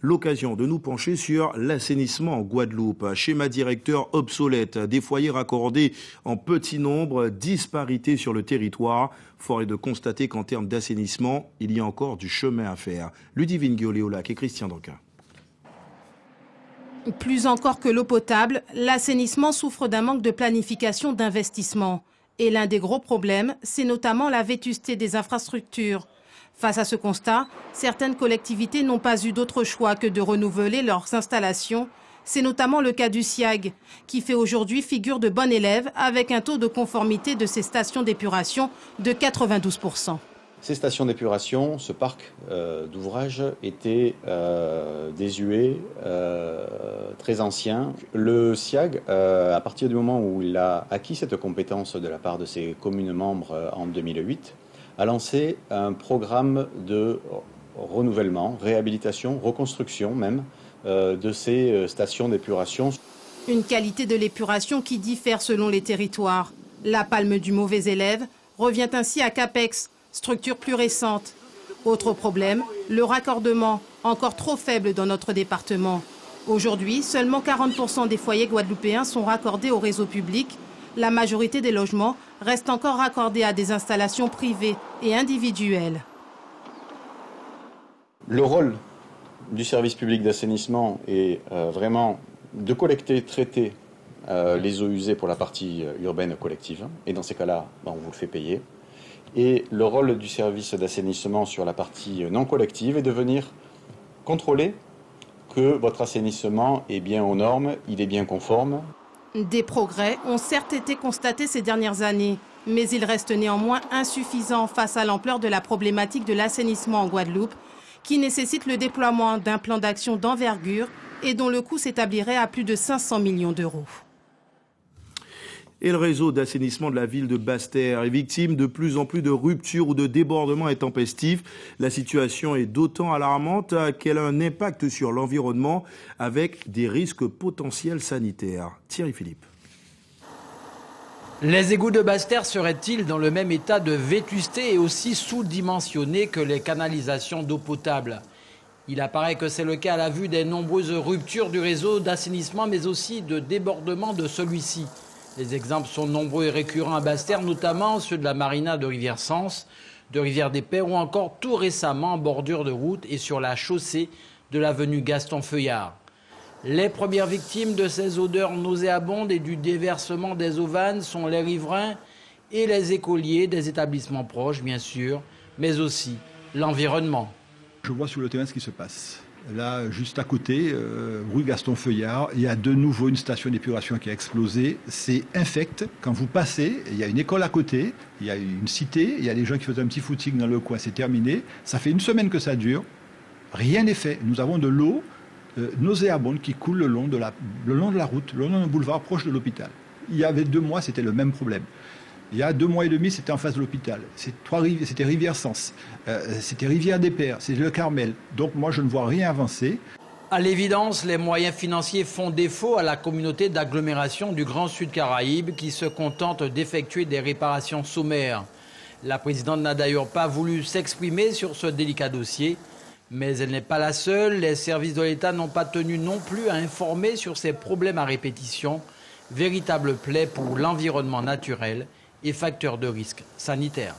L'occasion de nous pencher sur l'assainissement en Guadeloupe. Schéma directeur obsolète, des foyers raccordés en petit nombre, disparité sur le territoire. Fort est de constater qu'en termes d'assainissement, il y a encore du chemin à faire. Ludivine Guiolé-Olac et Christian Danquin. Plus encore que l'eau potable, l'assainissement souffre d'un manque de planification d'investissement. Et l'un des gros problèmes, c'est notamment la vétusté des infrastructures. Face à ce constat, certaines collectivités n'ont pas eu d'autre choix que de renouveler leurs installations. C'est notamment le cas du SIAG, qui fait aujourd'hui figure de bon élève avec un taux de conformité de ses stations d'épuration de 92%. Ces stations d'épuration, ce parc d'ouvrages était désuet, très ancien. Le SIAG, à partir du moment où il a acquis cette compétence de la part de ses communes membres en 2008, a lancé un programme de renouvellement, réhabilitation, reconstruction même, de ces stations d'épuration. Une qualité de l'épuration qui diffère selon les territoires. La palme du mauvais élève revient ainsi à Capex, structure plus récente. Autre problème, le raccordement, encore trop faible dans notre département. Aujourd'hui, seulement 40% des foyers guadeloupéens sont raccordés au réseau public. La majorité des logements restent encore raccordés à des installations privées et individuelles. Le rôle du service public d'assainissement est vraiment de collecter, traiter les eaux usées pour la partie urbaine collective. Et dans ces cas-là, on vous le fait payer. Et le rôle du service d'assainissement sur la partie non collective est de venir contrôler que votre assainissement est bien aux normes, il est bien conforme. Des progrès ont certes été constatés ces dernières années, mais ils restent néanmoins insuffisants face à l'ampleur de la problématique de l'assainissement en Guadeloupe, qui nécessite le déploiement d'un plan d'action d'envergure et dont le coût s'établirait à plus de 500 millions d'euros. Et le réseau d'assainissement de la ville de Basse-Terre est victime de plus en plus de ruptures ou de débordements intempestifs. La situation est d'autant alarmante qu'elle a un impact sur l'environnement avec des risques potentiels sanitaires. Thierry Philippe. Les égouts de Basse-Terre seraient-ils dans le même état de vétusté et aussi sous-dimensionnés que les canalisations d'eau potable? Il apparaît que c'est le cas à la vue des nombreuses ruptures du réseau d'assainissement, mais aussi de débordements de celui-ci. Les exemples sont nombreux et récurrents à Basse-Terre, notamment ceux de la marina de Rivière-Sens, de Rivière-des-Pères ou encore tout récemment en bordure de route et sur la chaussée de l'avenue Gaston-Feuillard. Les premières victimes de ces odeurs nauséabondes et du déversement des eaux vannes sont les riverains et les écoliers des établissements proches, bien sûr, mais aussi l'environnement. Je vois sur le terrain ce qui se passe. Là, juste à côté, rue Gaston-Feuillard, il y a de nouveau une station d'épuration qui a explosé. C'est infect. Quand vous passez, il y a une école à côté, il y a une cité, il y a des gens qui faisaient un petit footing dans le coin, c'est terminé. Ça fait une semaine que ça dure. Rien n'est fait. Nous avons de l'eau nauséabonde qui coule le long de la route, le long d'un boulevard proche de l'hôpital. Il y avait 2 mois, c'était le même problème. Il y a 2 mois et demi, c'était en face de l'hôpital. C'était Rivière-Sens, c'était Rivière-des-Pères, c'est le Carmel. Donc moi, je ne vois rien avancer. À l'évidence, les moyens financiers font défaut à la communauté d'agglomération du Grand Sud Caraïbe qui se contente d'effectuer des réparations sommaires. La présidente n'a d'ailleurs pas voulu s'exprimer sur ce délicat dossier. Mais elle n'est pas la seule. Les services de l'État n'ont pas tenu non plus à informer sur ces problèmes à répétition, véritable plaie pour l'environnement naturel et facteur de risque sanitaire.